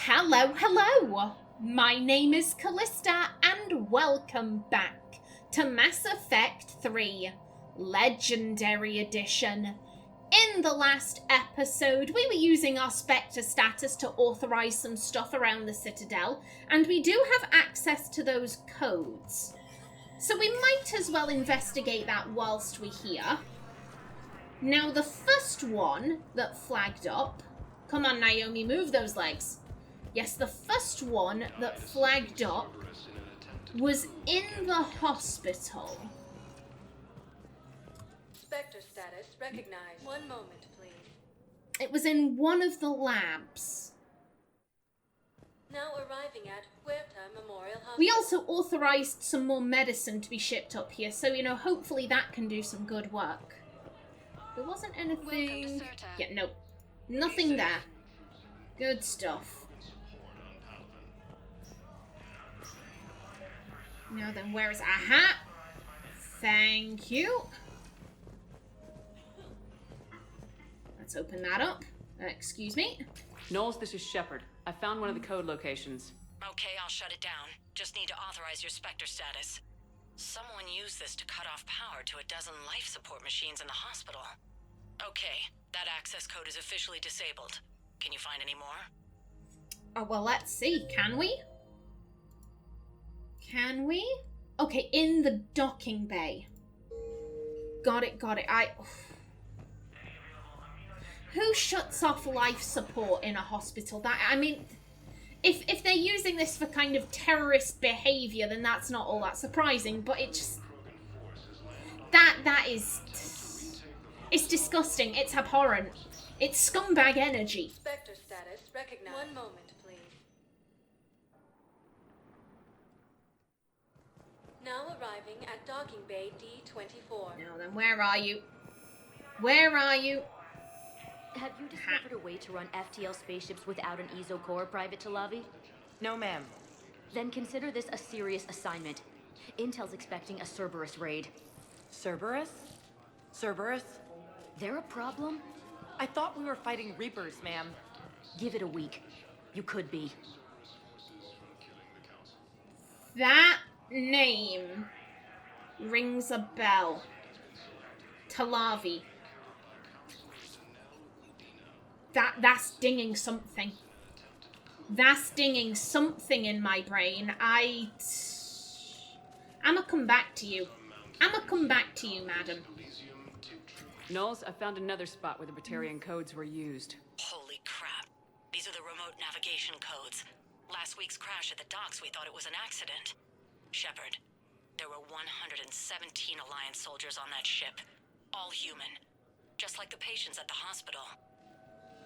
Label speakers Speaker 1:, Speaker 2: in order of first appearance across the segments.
Speaker 1: Hello, hello! My name is Kallista, and welcome back to Mass Effect 3 Legendary Edition. In the last episode, we were using our Spectre status to authorize some stuff around the Citadel, and we do have access to those codes. So we might as well investigate that whilst we're here. Now, the first one that flagged up... Come on, Naomi, move those legs. Yes, the first one that flagged up was in the hospital.
Speaker 2: Spectre status recognized. One moment, please.
Speaker 1: It was in one of the labs.
Speaker 2: Now arriving at Huerta Memorial Hospital.
Speaker 1: We also authorized some more medicine to be shipped up here, so, you know, hopefully that can do some good work. There wasn't anything... Yeah, no. Nothing there. Good stuff. Now then, where is... Aha! Thank you. Let's open that up. Excuse me.
Speaker 3: Knowles, this is Shepard. I found one of the code locations.
Speaker 4: Okay, I'll shut it down. Just need to authorize your Spectre status. Someone used this to cut off power to a dozen life support machines in the hospital. Okay, that access code is officially disabled. Can you find any more?
Speaker 1: Oh, well, let's see. Can we? Can we? Okay, in the docking bay. Got it, got it. Who shuts off life support in a hospital? I mean, if they're using this for kind of terrorist behavior, then that's not all that surprising, but it just... That is... It's disgusting. It's abhorrent. It's scumbag energy.
Speaker 2: Spectre status recognized. One moment, please. Now arriving at docking bay D24.
Speaker 1: Now then, where are you? Where are you?
Speaker 5: Have you discovered a way to run FTL spaceships without an ESO core, Private Talavi?
Speaker 6: No, ma'am.
Speaker 5: Then consider this a serious assignment. Intel's expecting a Cerberus raid.
Speaker 6: Cerberus? Cerberus?
Speaker 5: They're a problem?
Speaker 6: I thought we were fighting Reapers, ma'am.
Speaker 5: Give it a week. You could be.
Speaker 1: That name rings a bell. Talavi. That's dinging something. That's dinging something in my brain. I'ma come back to you. I'ma come back to you, madam.
Speaker 3: Knowles, I found another spot where the Batarian codes were used.
Speaker 4: Holy crap. These are the remote navigation codes. Last week's crash at the docks, we thought it was an accident. Shepard, there were 117 Alliance soldiers on that ship. All human. Just like the patients at the hospital.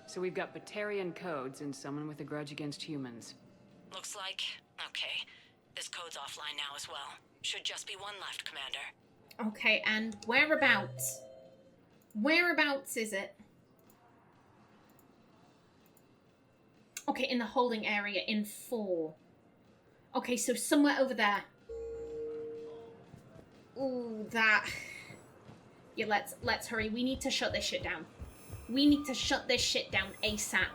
Speaker 3: So we've got Batarian codes and someone with a grudge against humans.
Speaker 4: Looks like... Okay. This code's offline now as well. Should just be one left, Commander.
Speaker 1: Okay, and whereabouts? Whereabouts is it? Okay, in the holding area in 4. Okay, so somewhere over there. Ooh, that... Yeah, let's hurry. We need to shut this shit down. We need to shut this shit down ASAP.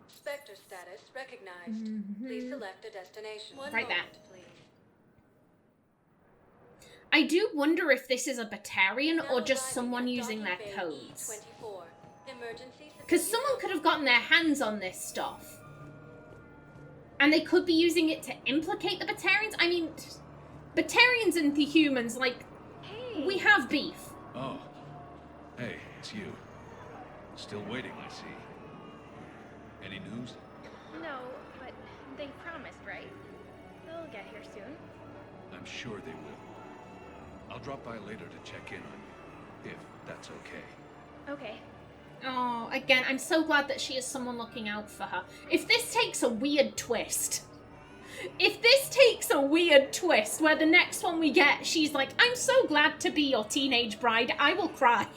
Speaker 2: Spectre status recognized. Please select a destination. One
Speaker 1: Right
Speaker 2: moment,
Speaker 1: there.
Speaker 2: please.
Speaker 1: I do wonder if this is a Batarian
Speaker 2: Now
Speaker 1: or just
Speaker 2: arriving
Speaker 1: someone
Speaker 2: at
Speaker 1: using their
Speaker 2: docking bay
Speaker 1: codes.
Speaker 2: D24. Emergency
Speaker 1: Because someone could have gotten their hands on this stuff. And they could be using it to implicate the Batarians. I mean, Batarians and the humans, like, we have beef.
Speaker 7: Oh. Hey, it's you. Still waiting, I see. Any news?
Speaker 8: No, but they promised, right? They'll get here soon.
Speaker 7: I'm sure they will. I'll drop by later to check in on you, if that's okay.
Speaker 8: Okay.
Speaker 1: Oh, again, I'm so glad that she is someone looking out for her. If this takes a weird twist... If this takes a weird twist where the next one we get, she's like, I'm so glad to be your teenage bride, I will cry.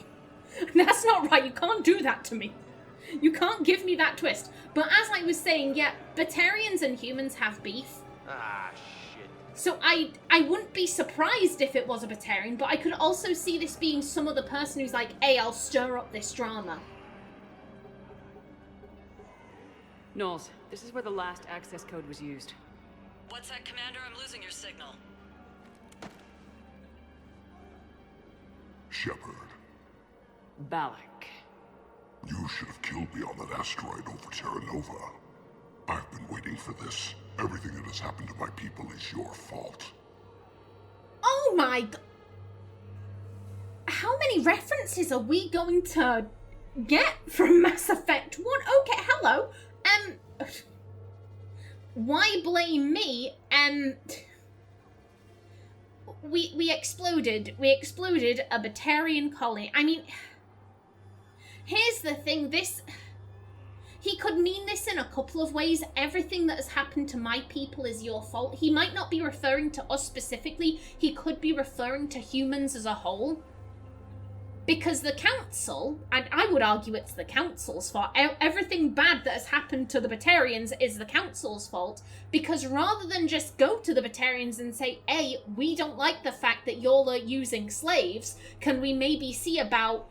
Speaker 1: That's not right. You can't do that to me. You can't give me that twist. But as I was saying, yeah, Batarians and humans have beef.
Speaker 9: Ah, shit.
Speaker 1: So I wouldn't be surprised if it was a Batarian, but I could also see this being some other person who's like, hey, I'll stir up this drama.
Speaker 3: Knowles, this is where the last access code was used.
Speaker 4: What's that, Commander? I'm losing your signal.
Speaker 9: Shepard,
Speaker 3: Balak.
Speaker 9: you should have killed me on that asteroid over Terra Nova. I've been waiting for this. Everything that has happened to my people is your fault.
Speaker 1: Oh my god. How many references are we going to get from Mass Effect 1? Okay, hello. Why blame me? We exploded. We exploded a Batarian colony. I mean, here's the thing, he could mean this in a couple of ways. Everything that has happened to my people is your fault. He might not be referring to us specifically. He could be referring to humans as a whole. Because the Council, and I would argue it's the Council's fault, everything bad that has happened to the Batarians is the Council's fault, because rather than just go to the Batarians and say, hey, we don't like the fact that you're using slaves, can we maybe see about,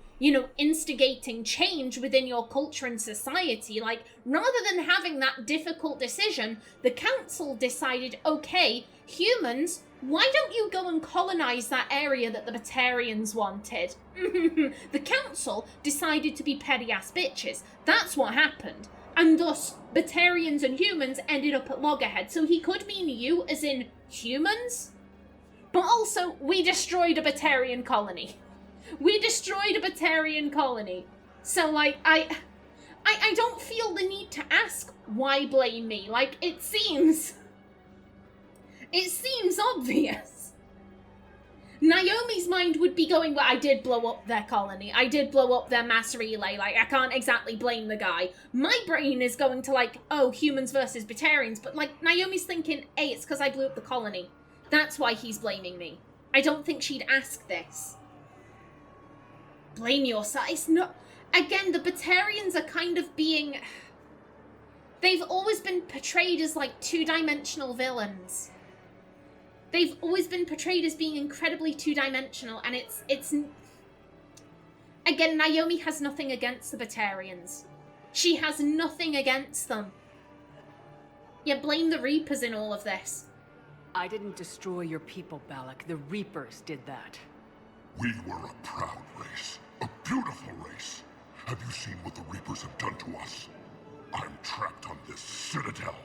Speaker 1: instigating change within your culture and society? Like, rather than having that difficult decision, the Council decided, okay, humans, why don't you go and colonize that area that the Batarians wanted? The Council decided to be petty-ass bitches. That's what happened. And thus, Batarians and humans ended up at loggerheads. So he could mean you as in humans, but also, we destroyed a Batarian colony. We destroyed a Batarian colony. So, like, I don't feel the need to ask, why blame me? Like, it seems obvious. Naomi's mind would be going, well, I did blow up their colony. I did blow up their mass relay. Like, I can't exactly blame the guy. My brain is going to, like, oh, humans versus Batarians. But, like, Naomi's thinking, hey, it's because I blew up the colony. That's why he's blaming me. I don't think she'd ask this. Blame yourself. It's not... Again, the Batarians are kind of being... They've always been portrayed as, like, two-dimensional villains. They've always been portrayed as being incredibly two-dimensional, and it's... Again, Naomi has nothing against the Batarians. She has nothing against them. Yet blame the Reapers in all of this.
Speaker 3: I didn't destroy your people, Balak. The Reapers did that.
Speaker 9: We were a proud race. A beautiful race. Have you seen what the Reapers have done to us? I'm trapped on this citadel.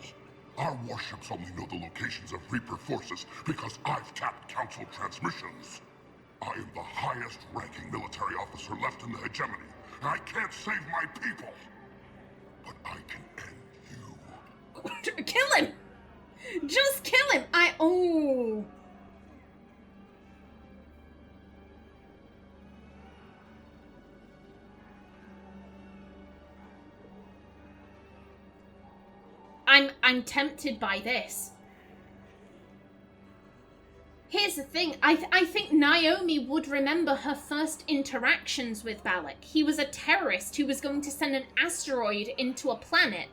Speaker 9: Our warships only know the locations of Reaper forces because I've tapped Council transmissions. I am the highest ranking military officer left in the hegemony, and I can't save my people. But I can end you.
Speaker 1: Kill him! Just kill him! I'm tempted by this. Here's the thing, I think Naomi would remember her first interactions with Balak. He was a terrorist who was going to send an asteroid into a planet.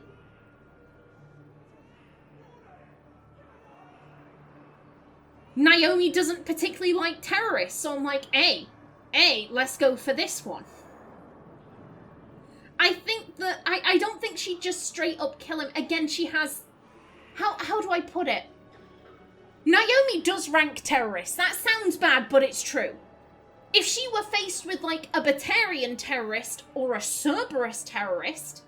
Speaker 1: Naomi doesn't particularly like terrorists, so I'm like, hey, let's go for this one. I think that, I don't think she'd just straight up kill him. Again, she has, how do I put it? Naomi does rank terrorists. That sounds bad, but it's true. If she were faced with, like, a Batarian terrorist or a Cerberus terrorist,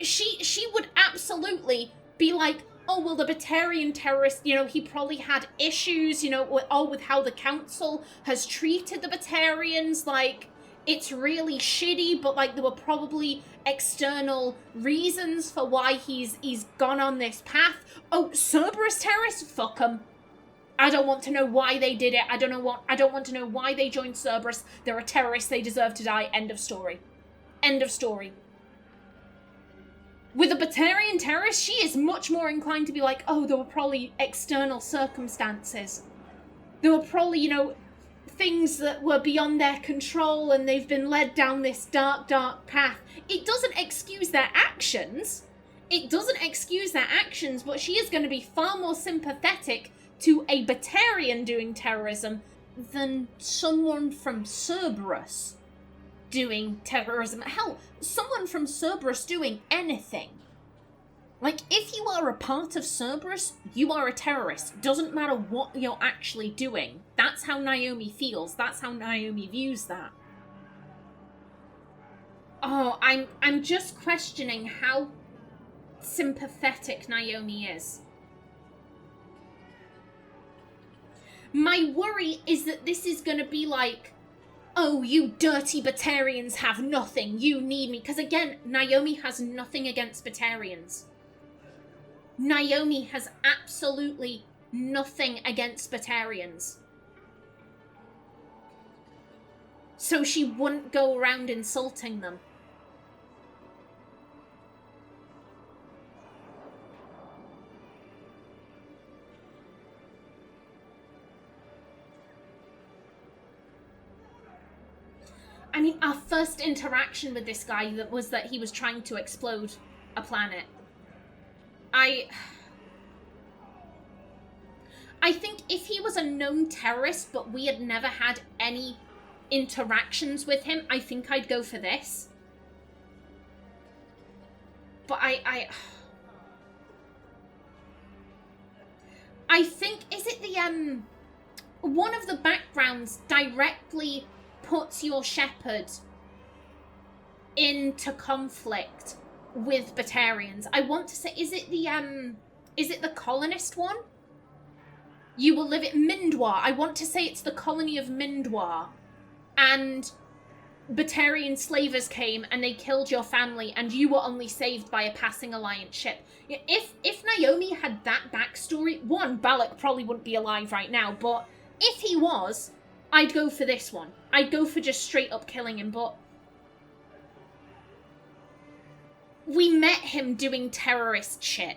Speaker 1: she would absolutely be like, oh, well, the Batarian terrorist, he probably had issues, with how the Council has treated the Batarians, like, it's really shitty, but, like, there were probably external reasons for why he's gone on this path. Oh, Cerberus terrorists? Fuck them. I don't want to know why they did it. I don't want to know why they joined Cerberus. They're a terrorist. They deserve to die. End of story. End of story. With a Batarian terrorist, she is much more inclined to be like, oh, there were probably external circumstances. There were probably, things that were beyond their control and they've been led down this dark, dark path. It doesn't excuse their actions. It doesn't excuse their actions, but she is going to be far more sympathetic to a Batarian doing terrorism than someone from Cerberus doing terrorism. Hell, someone from Cerberus doing anything. Like, if you are a part of Cerberus, you are a terrorist. Doesn't matter what you're actually doing. That's how Naomi feels. That's how Naomi views that. Oh, I'm just questioning how sympathetic Naomi is. My worry is that this is going to be like, oh, you dirty Batarians have nothing. You need me. Because again, Naomi has nothing against Batarians. Naomi has absolutely nothing against Batarians. So she wouldn't go around insulting them. I mean, our first interaction with this guy was that he was trying to explode a planet. I think if he was a known terrorist, but we had never had any interactions with him, I think I'd go for this. But I think, is it the, one of the backgrounds directly puts your shepherd into conflict with Batarians. I want to say, is it the colonist one? You will live at Mindwar. I want to say it's the colony of Mindwar. And Batarian slavers came and they killed your family and you were only saved by a passing Alliance ship. If Naomi had that backstory, one, Balak probably wouldn't be alive right now, but if he was, I'd go for this one. I'd go for just straight up killing him, but we met him doing terrorist shit.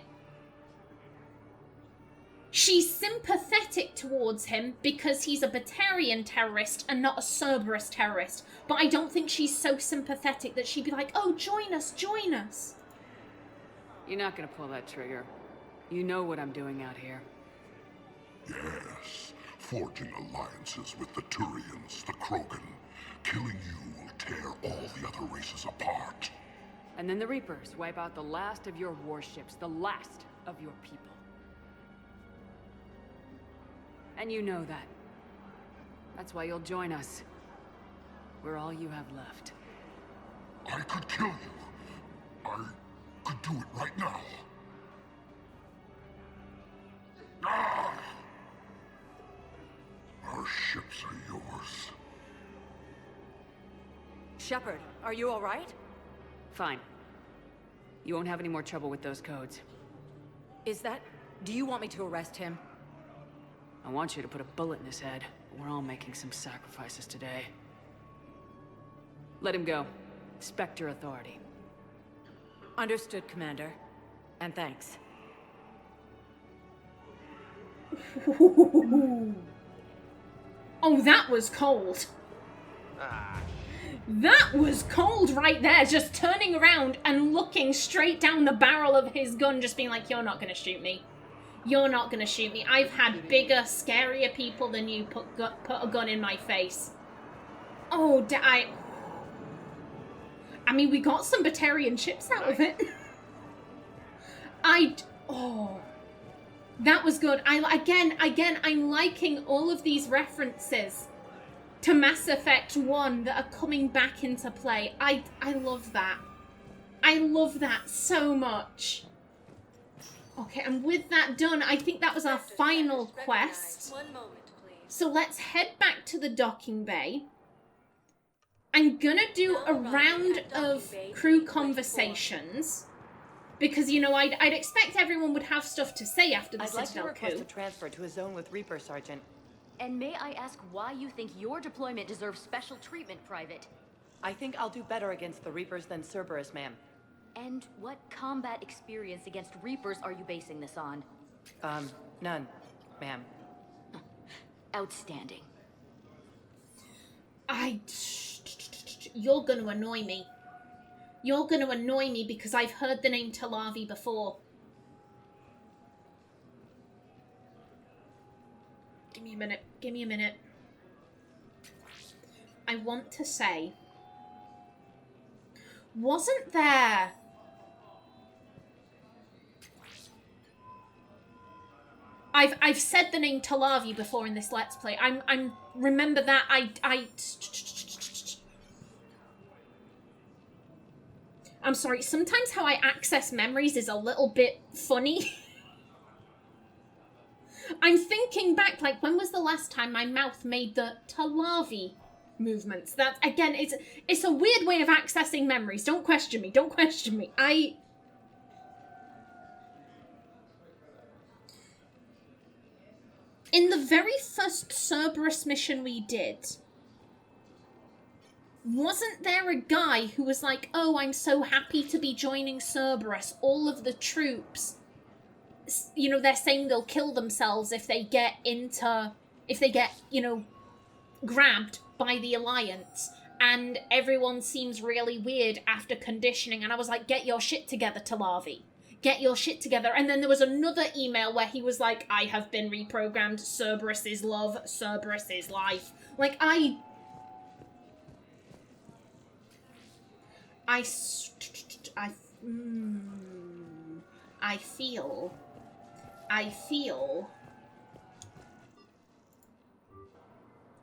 Speaker 1: She's sympathetic towards him because he's a Batarian terrorist and not a Cerberus terrorist. But I don't think she's so sympathetic that she'd be like, oh, join us, join us.
Speaker 3: You're not gonna pull that trigger. You know what I'm doing out here.
Speaker 9: Yes, forging alliances with the Turians, the Krogan. Killing you will tear all the other races apart.
Speaker 3: And then the Reapers wipe out the last of your warships, the last of your people. And you know that. That's why you'll join us. We're all you have left.
Speaker 9: I could kill you. I could do it right now. Ah! Our ships are yours.
Speaker 6: Shepard, are you all right?
Speaker 3: Fine. You won't have any more trouble with those codes.
Speaker 6: Is that... Do you want me to arrest him?
Speaker 3: I want you to put a bullet in his head. We're all making some sacrifices today. Let him go. Respect your authority.
Speaker 6: Understood, Commander. And thanks.
Speaker 1: Oh, that was cold. That was cold right there, just turning around and looking straight down the barrel of his gun, just being like, you're not gonna shoot me. You're not gonna shoot me. I've had bigger, scarier people than you put a gun in my face. Oh, I mean, we got some Batarian chips out of it. Oh, that was good. Again, I'm liking all of these references to Mass Effect 1 that are coming back into play. I love that. I love that so much. Okay, and with that done, I think that was our final quest.
Speaker 2: One moment, please.
Speaker 1: So let's head back to the docking bay. I'm gonna do a round of crew conversations. Because, you know, I'd expect everyone would have stuff to say after the
Speaker 6: I'd like to
Speaker 1: Citadel
Speaker 6: request
Speaker 1: coup.
Speaker 6: a transfer to a zone with Reaper, Sergeant.
Speaker 5: And may I ask why you think your deployment deserves special treatment, Private?
Speaker 6: I think I'll do better against the Reapers than Cerberus, ma'am.
Speaker 5: And what combat experience against Reapers are you basing this on?
Speaker 6: None, ma'am.
Speaker 5: Outstanding.
Speaker 1: You're gonna annoy me. You're gonna annoy me because I've heard the name Talavi before. Give me a minute. Give me a minute. I want to say... Wasn't there... I've said the name Talavi before in this Let's Play. I'm remember that I'm sorry, sometimes how I access memories is a little bit funny. I'm thinking back, like, when was the last time my mouth made the Talavi movements? That, again, it's a weird way of accessing memories. Don't question me. Don't question me. In the very first Cerberus mission we did, wasn't there a guy who was like, oh, I'm so happy to be joining Cerberus. All of the troops, you know, they're saying they'll kill themselves if they get, you know, grabbed by the Alliance. And everyone seems really weird after conditioning. And I was like, get your shit together, Talavi. Get your shit together. And then there was another email where he was like, I have been reprogrammed. Cerberus is love. Cerberus is life. Like, I feel.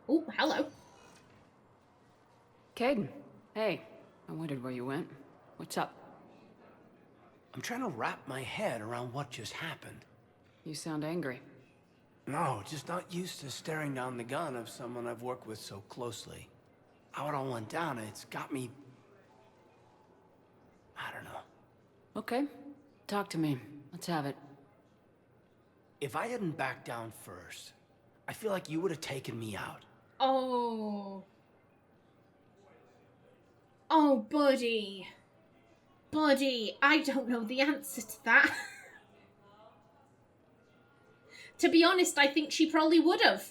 Speaker 1: Oh, hello.
Speaker 3: Kaidan, hey. I wondered where you went. What's up?
Speaker 10: I'm trying to wrap my head around what just happened.
Speaker 3: You sound angry.
Speaker 10: No, just not used to staring down the gun of someone I've worked with so closely. How it all went down, it's got me... I don't know.
Speaker 3: Okay. Talk to me. Let's have it.
Speaker 10: If I hadn't backed down first, I feel like you would have taken me out.
Speaker 1: Oh. Oh, buddy. Buddy, I don't know the answer to that. To be honest, I think she probably would have.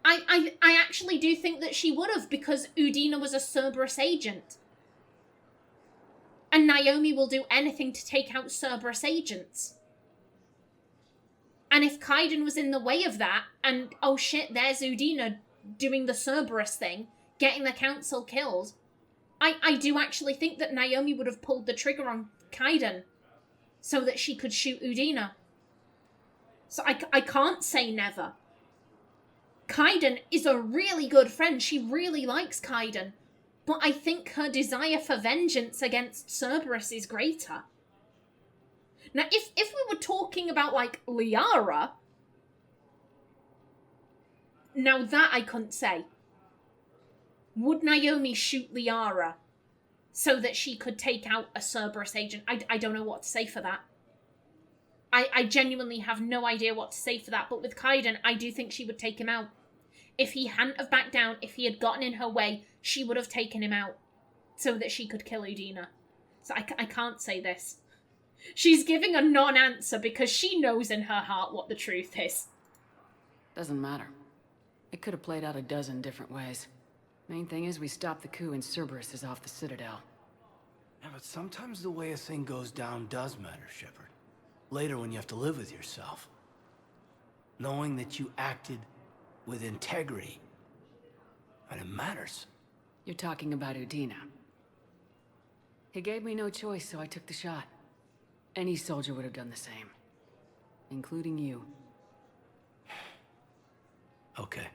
Speaker 1: I actually do think that she would have, because Udina was a Cerberus agent. And Naomi will do anything to take out Cerberus agents. And if Kaidan was in the way of that, and oh shit, there's Udina doing the Cerberus thing, getting the council killed, I do actually think that Naomi would have pulled the trigger on Kaidan so that she could shoot Udina. So I can't say never. Kaidan is a really good friend. She really likes Kaidan. But I think her desire for vengeance against Cerberus is greater. Now, if we were talking about, like, Liara, now that I couldn't say. Would Naomi shoot Liara so that she could take out a Cerberus agent? I don't know what to say for that. I genuinely have no idea what to say for that. But with Kaidan, I do think she would take him out. If he hadn't have backed down, if he had gotten in her way, she would have taken him out so that she could kill Udina. So I can't say this. She's giving a non-answer because she knows in her heart what the truth is.
Speaker 3: Doesn't matter. It could have played out a dozen different ways. Main thing is we stopped the coup and Cerberus is off the Citadel.
Speaker 10: Yeah, but sometimes the way a thing goes down does matter, Shepard. Later when you have to live with yourself. Knowing that you acted with integrity. And it matters.
Speaker 3: You're talking about Udina. He gave me no choice, so I took the shot. Any soldier would have done the same. Including you.
Speaker 10: Okay.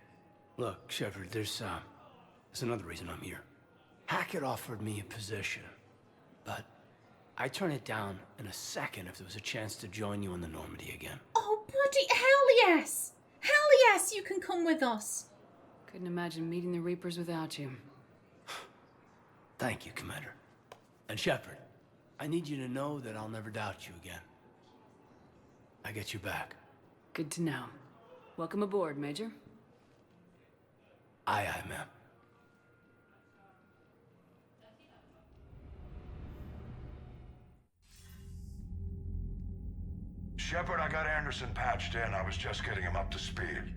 Speaker 10: Look, Shepard, there's another reason I'm here. Hackett offered me a position, but I'd turn it down in a second if there was a chance to join you in the Normandy again.
Speaker 1: Oh, buddy, hell yes! Hell yes, you can come with us.
Speaker 3: Couldn't imagine meeting the Reapers without you.
Speaker 10: Thank you, Commander. And Shepard, I need you to know that I'll never doubt you again. I get your back.
Speaker 3: Good to know. Welcome aboard, Major.
Speaker 10: Aye, aye, ma'am.
Speaker 9: Shepard, I got Anderson patched in. I was just getting him up to speed.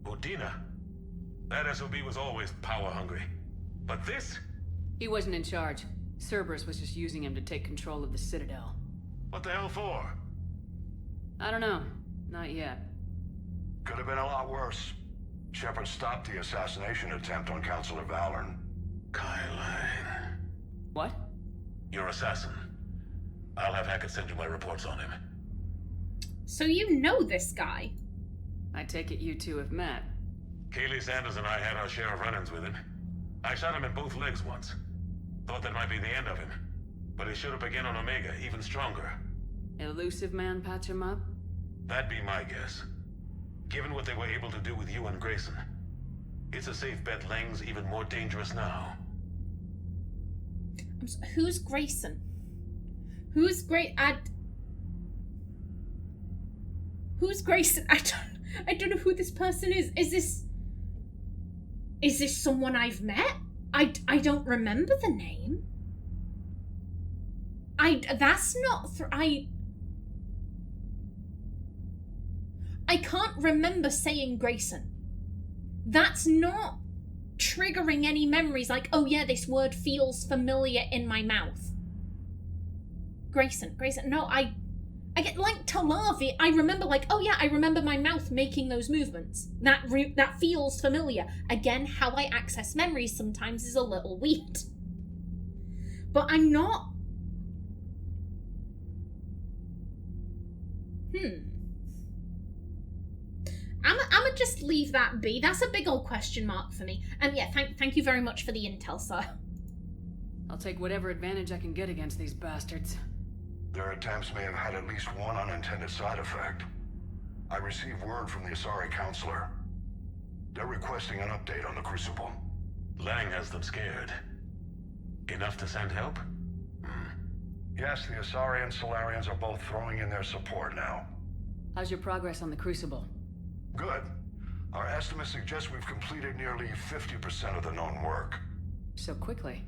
Speaker 11: Udina? That SOB was always power-hungry. But this?
Speaker 3: He wasn't in charge. Cerberus was just using him to take control of the Citadel.
Speaker 11: What the hell for?
Speaker 3: I don't know. Not yet.
Speaker 9: Could have been a lot worse. Shepard stopped the assassination attempt on Councilor Valorn.
Speaker 11: Kaidan.
Speaker 3: What?
Speaker 11: Your assassin. I'll have Hackett send you my reports on him.
Speaker 1: So you know this guy?
Speaker 3: I take it you two have met.
Speaker 11: Kaylee Sanders and I had our share of run-ins with him. I shot him in both legs once. Thought that might be the end of him. But he showed up again on Omega, even stronger.
Speaker 3: Elusive man patch him up?
Speaker 11: That'd be my guess. Given what they were able to do with you and Grayson. It's a safe bet Lang's even more dangerous now.
Speaker 1: Who's Grayson? Who's Grayson? I don't know who this person is. Is this someone I've met? I don't remember the name. I can't remember saying Grayson. That's not triggering any memories like, oh yeah, this word feels familiar in my mouth. Grayson, no, I get like Talavi. I remember like, oh yeah, I remember my mouth making those movements. That feels familiar. Again, how I access memories sometimes is a little weird. But I'm not... I'ma just leave that be. That's a big old question mark for me. And yeah, thank you very much for the intel, sir.
Speaker 3: I'll take whatever advantage I can get against these bastards.
Speaker 12: Their attempts may have had at least one unintended side effect. I received word from the Asari counselor. They're requesting an update on the Crucible.
Speaker 11: Lang has them scared. Enough to send help?
Speaker 12: Yes, the Asari and Solarians are both throwing in their support now.
Speaker 3: How's your progress on the Crucible?
Speaker 12: Good. Our estimates suggest we've completed nearly 50% of the known work.
Speaker 3: So quickly?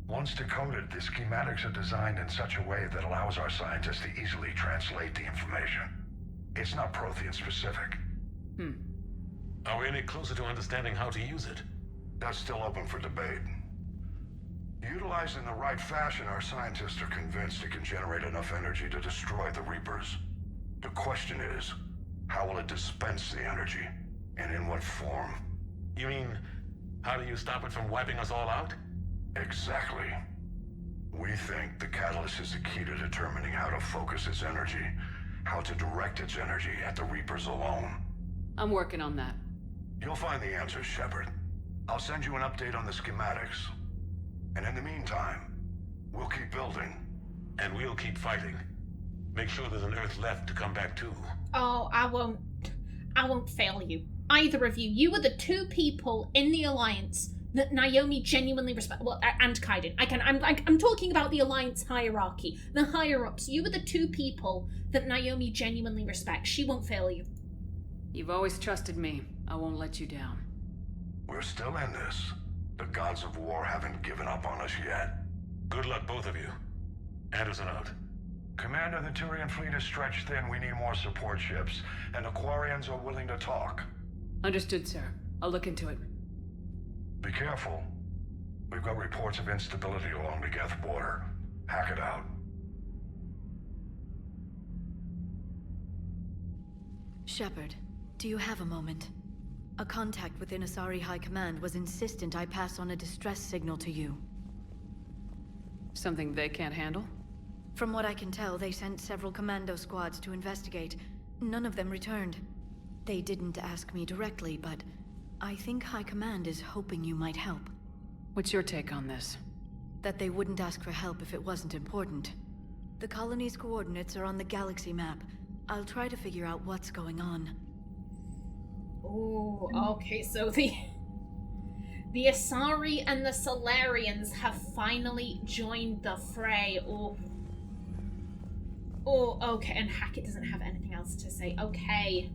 Speaker 12: Once decoded, the schematics are designed in such a way that allows our scientists to easily translate the information. It's not Prothean specific.
Speaker 11: Are we any closer to understanding how to use it?
Speaker 12: That's still open for debate. Utilized in the right fashion, our scientists are convinced it can generate enough energy to destroy the Reapers. The question is, how will it dispense the energy? And in what form?
Speaker 11: You mean, how do you stop it from wiping us all out?
Speaker 12: Exactly. We think the catalyst is the key to determining how to focus its energy, how to direct its energy at the Reapers alone.
Speaker 3: I'm working on that.
Speaker 12: You'll find the answers, Shepard. I'll send you an update on the schematics. And in the meantime, we'll keep building.
Speaker 11: And we'll keep fighting. Make sure there's an Earth left to come back to.
Speaker 1: Oh, I won't fail you. Either of you. You were the two people in the Alliance that Naomi genuinely respect. Well, and Kaidan. I'm talking about the Alliance hierarchy. The higher-ups. You were the two people that Naomi genuinely respects. She won't fail you.
Speaker 3: You've always trusted me. I won't let you down.
Speaker 12: We're still in this. The gods of war haven't given up on us yet.
Speaker 11: Good luck, both of you. Anderson out.
Speaker 12: Commander, the Turian fleet is stretched thin. We need more support ships. And the Quarians are willing to talk.
Speaker 3: Understood, sir. I'll look into it.
Speaker 12: Be careful. We've got reports of instability along the Geth border. Hack it out.
Speaker 5: Shepard, do you have a moment? A contact within Asari High Command was insistent I pass on a distress signal to you.
Speaker 3: Something they can't handle?
Speaker 5: From what I can tell, they sent several commando squads to investigate. None of them returned. They didn't ask me directly, but I think High Command is hoping you might help.
Speaker 3: What's your take on this?
Speaker 5: That they wouldn't ask for help if it wasn't important. The colony's coordinates are on the galaxy map. I'll try to figure out what's going on.
Speaker 1: Oh, okay, so the Asari and the Solarians have finally joined the fray. Oh, okay, and Hackett doesn't have anything else to say. Okay.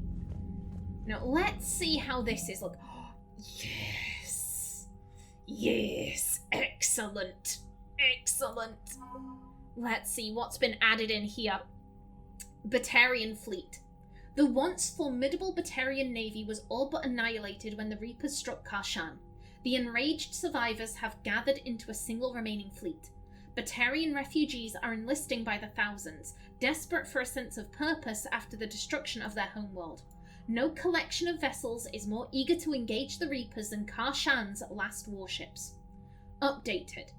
Speaker 1: Now, let's see how this is. Look. Oh, yes. Yes. Excellent. Excellent. Let's see what's been added in here. Batarian fleet. The once formidable Batarian navy was all but annihilated when the Reapers struck Kaidan. The enraged survivors have gathered into a single remaining fleet. Batarian refugees are enlisting by the thousands, desperate for a sense of purpose after the destruction of their homeworld. No collection of vessels is more eager to engage the Reapers than Kaidan's last warships. Updated.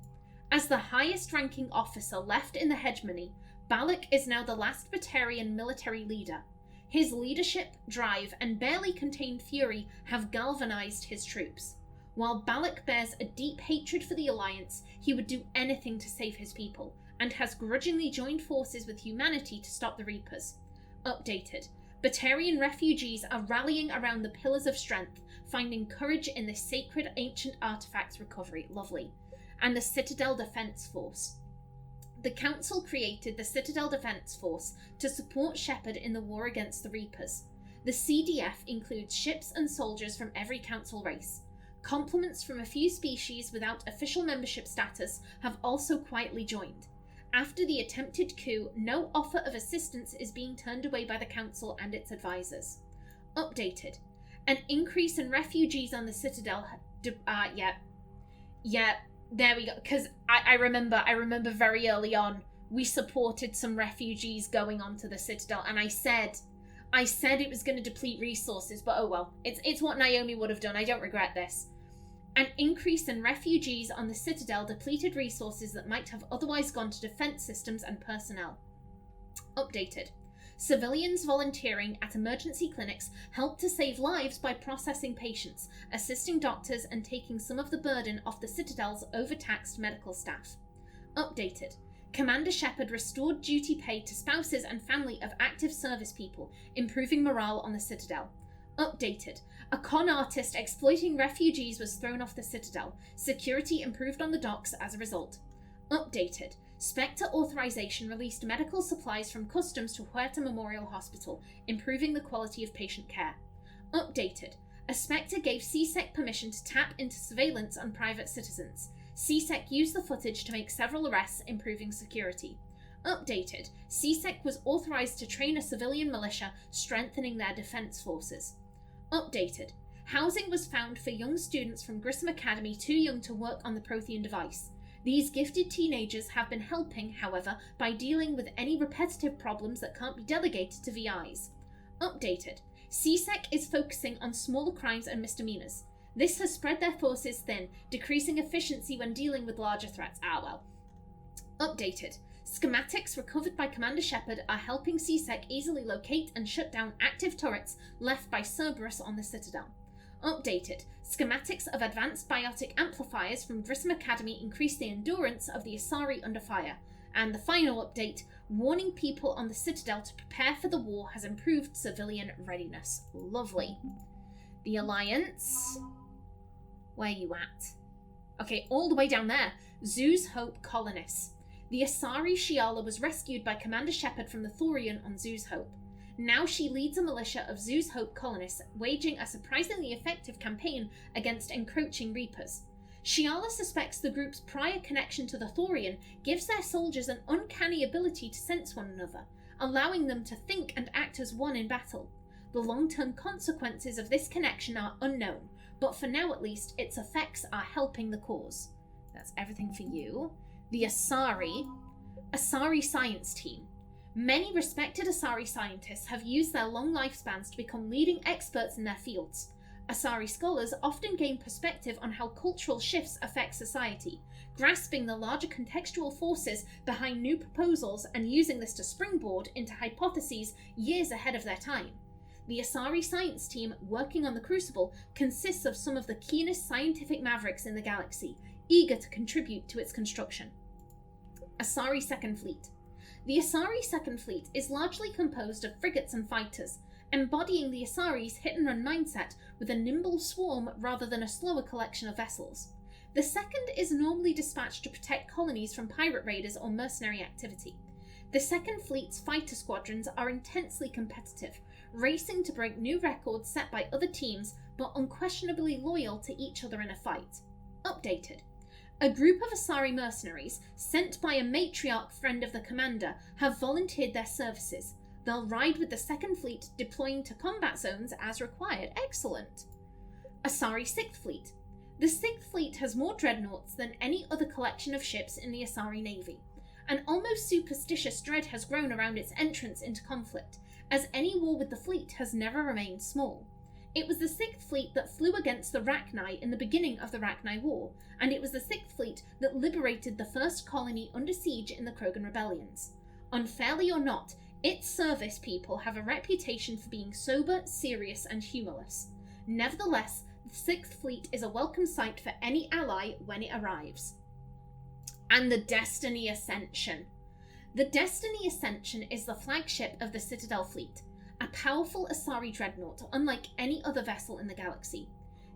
Speaker 1: As the highest-ranking officer left in the hegemony, Balak is now the last Batarian military leader. His leadership, drive, and barely contained fury have galvanized his troops. While Balak bears a deep hatred for the Alliance, he would do anything to save his people, and has grudgingly joined forces with humanity to stop the Reapers. Updated. Batarian refugees are rallying around the Pillars of Strength, finding courage in this sacred ancient artifacts recovery. Lovely. And the Citadel Defense Force. The Council created the Citadel Defense Force to support Shepard in the war against the Reapers. The CDF includes ships and soldiers from every Council race. Complements from a few species without official membership status have also quietly joined. After the attempted coup, no offer of assistance is being turned away by the Council and its advisors. Updated. An increase in refugees on the Citadel... There we go. Because I remember very early on, we supported some refugees going onto the Citadel, and I said it was going to deplete resources, but oh well. It's what Naomi would have done. I don't regret this. An increase in refugees on the Citadel depleted resources that might have otherwise gone to defense systems and personnel. Updated. Civilians volunteering at emergency clinics help to save lives by processing patients, assisting doctors, and taking some of the burden off the Citadel's overtaxed medical staff. Updated. Commander Shepard restored duty pay to spouses and family of active service people, improving morale on the Citadel. Updated. A con artist exploiting refugees was thrown off the Citadel. Security improved on the docks as a result. Updated. Spectre Authorization released medical supplies from customs to Huerta Memorial Hospital, improving the quality of patient care. Updated. A Spectre gave CSEC permission to tap into surveillance on private citizens. CSEC used the footage to make several arrests, improving security. Updated. CSEC was authorized to train a civilian militia, strengthening their defense forces. Updated. Housing was found for young students from Grissom Academy too young to work on the Prothean device. These gifted teenagers have been helping, however, by dealing with any repetitive problems that can't be delegated to VIs. Updated. CSEC is focusing on smaller crimes and misdemeanors. This has spread their forces thin, decreasing efficiency when dealing with larger threats. Updated. Schematics recovered by Commander Shepard are helping CSEC easily locate and shut down active turrets left by Cerberus on the Citadel. Updated. Schematics of advanced biotic amplifiers from Grissom Academy increase the endurance of the Asari under fire. And the final update, warning people on the Citadel to prepare for the war has improved civilian readiness. Lovely. The Alliance. Where are you at? Okay, all the way down there. Zoo's Hope colonists. The Asari Shiala was rescued by Commander Shepard from the Thorian on Zoo's Hope. Now she leads a militia of Zoo's Hope colonists, waging a surprisingly effective campaign against encroaching Reapers. Shiala suspects the group's prior connection to the Thorian gives their soldiers an uncanny ability to sense one another, allowing them to think and act as one in battle. The long-term consequences of this connection are unknown, but for now at least, its effects are helping the cause. That's everything for you. The Asari Science Team. Many respected Asari scientists have used their long lifespans to become leading experts in their fields. Asari scholars often gain perspective on how cultural shifts affect society, grasping the larger contextual forces behind new proposals and using this to springboard into hypotheses years ahead of their time. The Asari science team working on the Crucible consists of some of the keenest scientific mavericks in the galaxy, eager to contribute to its construction. Asari Second Fleet. The Asari Second Fleet is largely composed of frigates and fighters, embodying the Asari's hit-and-run mindset with a nimble swarm rather than a slower collection of vessels. The second is normally dispatched to protect colonies from pirate raiders or mercenary activity. The Second Fleet's fighter squadrons are intensely competitive, racing to break new records set by other teams, but unquestionably loyal to each other in a fight. Updated. A group of Asari mercenaries, sent by a matriarch friend of the commander, have volunteered their services. They'll ride with the Second Fleet, deploying to combat zones as required. Excellent. Asari Sixth Fleet. The Sixth Fleet has more dreadnoughts than any other collection of ships in the Asari Navy. An almost superstitious dread has grown around its entrance into conflict, as any war with the fleet has never remained small. It was the Sixth Fleet that flew against the Rachni in the beginning of the Rachni War, and it was the Sixth Fleet that liberated the first colony under siege in the Krogan rebellions. Unfairly or not, its service people have a reputation for being sober, serious, and humorless. Nevertheless, the Sixth Fleet is a welcome sight for any ally when it arrives. And the Destiny Ascension. The Destiny Ascension is the flagship of the Citadel Fleet, a powerful Asari dreadnought unlike any other vessel in the galaxy.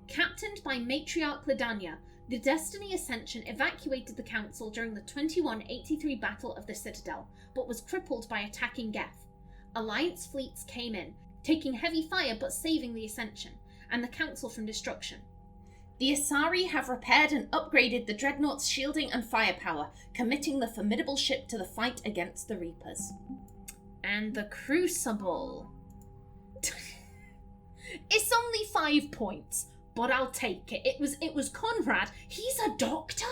Speaker 1: Captained by Matriarch Kaidan, the Destiny Ascension evacuated the Council during the 2183 Battle of the Citadel, but was crippled by attacking Geth. Alliance fleets came in, taking heavy fire but saving the Ascension, and the Council from destruction. The Asari have repaired and upgraded the Dreadnought's shielding and firepower, committing the formidable ship to the fight against the Reapers. And the Crucible. It's only 5 points, but I'll take it. It was Conrad. He's a doctor?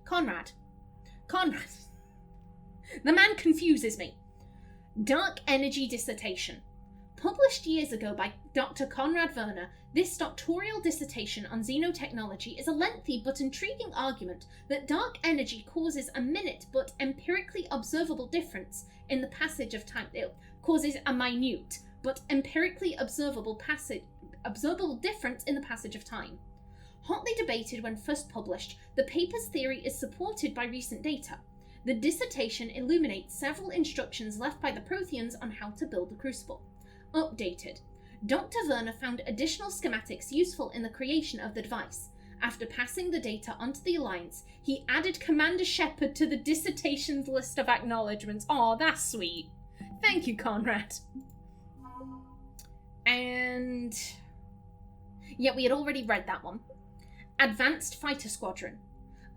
Speaker 1: Conrad. The man confuses me. Dark Energy Dissertation. Published years ago by Dr. Conrad Werner, this doctoral dissertation on xenotechnology is a lengthy but intriguing argument that dark energy causes a minute but empirically observable difference in the passage of time. It causes a minute but empirically observable difference in the passage of time. Hotly debated when first published, the paper's theory is supported by recent data. The dissertation illuminates several instructions left by the Protheans on how to build the Crucible. Updated. Dr. Werner found additional schematics useful in the creation of the device. After passing the data onto the Alliance, he added Commander Shepard to the dissertation's list of acknowledgements. Aw, that's sweet. Thank you, Conrad. And yeah, we had already read that one. Advanced Fighter Squadron.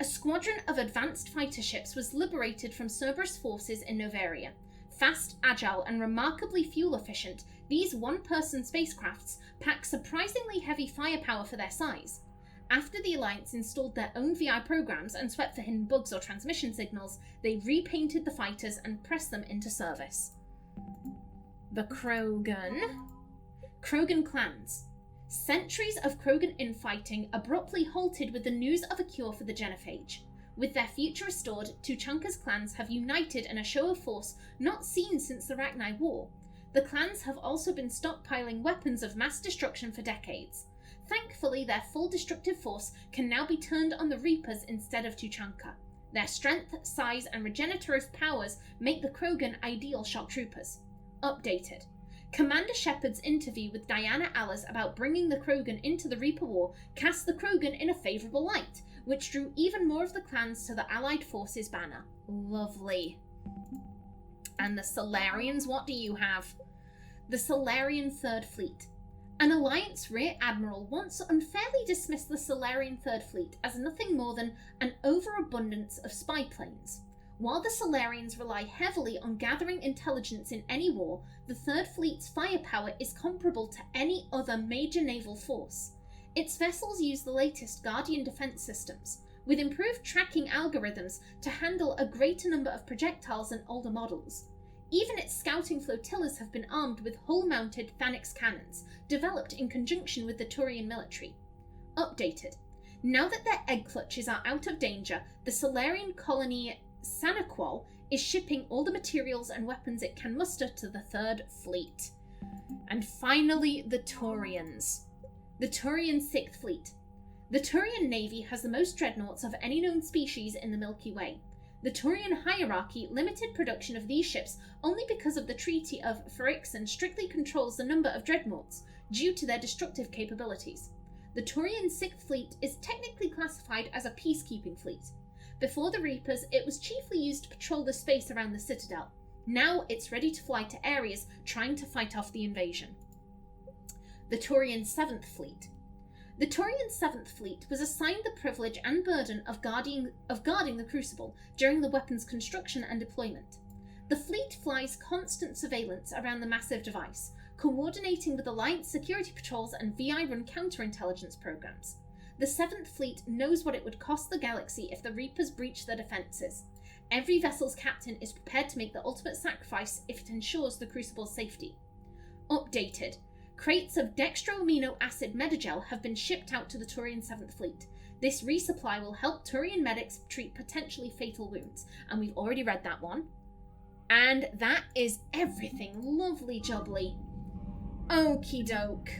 Speaker 1: A squadron of advanced fighter ships was liberated from Cerberus forces in Novaria. Fast, agile, and remarkably fuel-efficient, these one-person spacecrafts pack surprisingly heavy firepower for their size. After the Alliance installed their own VI programs and swept for hidden bugs or transmission signals, they repainted the fighters and pressed them into service. The Krogan. Krogan clans. Centuries of Krogan infighting abruptly halted with the news of a cure for the genophage. With their future restored, Tuchanka's clans have united in a show of force not seen since the Rachni War. The clans have also been stockpiling weapons of mass destruction for decades. Thankfully, their full destructive force can now be turned on the Reapers instead of Tuchanka. Their strength, size, and regenerative powers make the Krogan ideal shock troopers. Updated. Commander Shepard's interview with Diana Allers about bringing the Krogan into the Reaper War cast the Krogan in a favourable light, which drew even more of the clans to the Allied forces banner. Lovely. And the Solarians, what do you have? The Solarian Third Fleet. An Alliance Rear Admiral once unfairly dismissed the Solarian Third Fleet as nothing more than an overabundance of spy planes. While the Solarians rely heavily on gathering intelligence in any war, the Third Fleet's firepower is comparable to any other major naval force. Its vessels use the latest Guardian defense systems, with improved tracking algorithms to handle a greater number of projectiles than older models. Even its scouting flotillas have been armed with hull-mounted Thanix cannons, developed in conjunction with the Turian military. Updated. Now that their egg clutches are out of danger, the Solarian colony Sanaqual is shipping all the materials and weapons it can muster to the Third Fleet. And finally, the Turians. The Turian Sixth Fleet. The Turian Navy has the most dreadnoughts of any known species in the Milky Way. The Turian hierarchy limited production of these ships only because of the Treaty of Phyrexian strictly controls the number of dreadnoughts due to their destructive capabilities. The Turian Sixth Fleet is technically classified as a peacekeeping fleet. Before the Reapers, it was chiefly used to patrol the space around the Citadel. Now it's ready to fly to areas trying to fight off the invasion. The Turian Seventh Fleet. The Turian Seventh Fleet was assigned the privilege and burden of guarding the Crucible during the weapon's construction and deployment. The fleet flies constant surveillance around the massive device, coordinating with Alliance security patrols and VI-run counterintelligence programs. The Seventh Fleet knows what it would cost the galaxy if the Reapers breach their defences. Every vessel's captain is prepared to make the ultimate sacrifice if it ensures the Crucible's safety. Updated. Crates of dextroamino acid Medigel have been shipped out to the Turian 7th Fleet. This resupply will help Turian medics treat potentially fatal wounds. And we've already read that one. And that is everything. Lovely jubbly. Okie doke.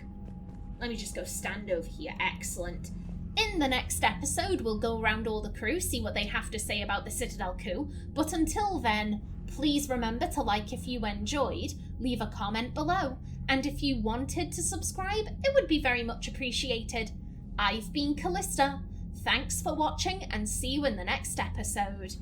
Speaker 1: Let me just go stand over here. Excellent. In the next episode, we'll go around all the crew, see what they have to say about the Citadel coup. But until then, please remember to like if you enjoyed, leave a comment below, and if you wanted to subscribe, it would be very much appreciated. I've been Kallista. Thanks for watching, and see you in the next episode.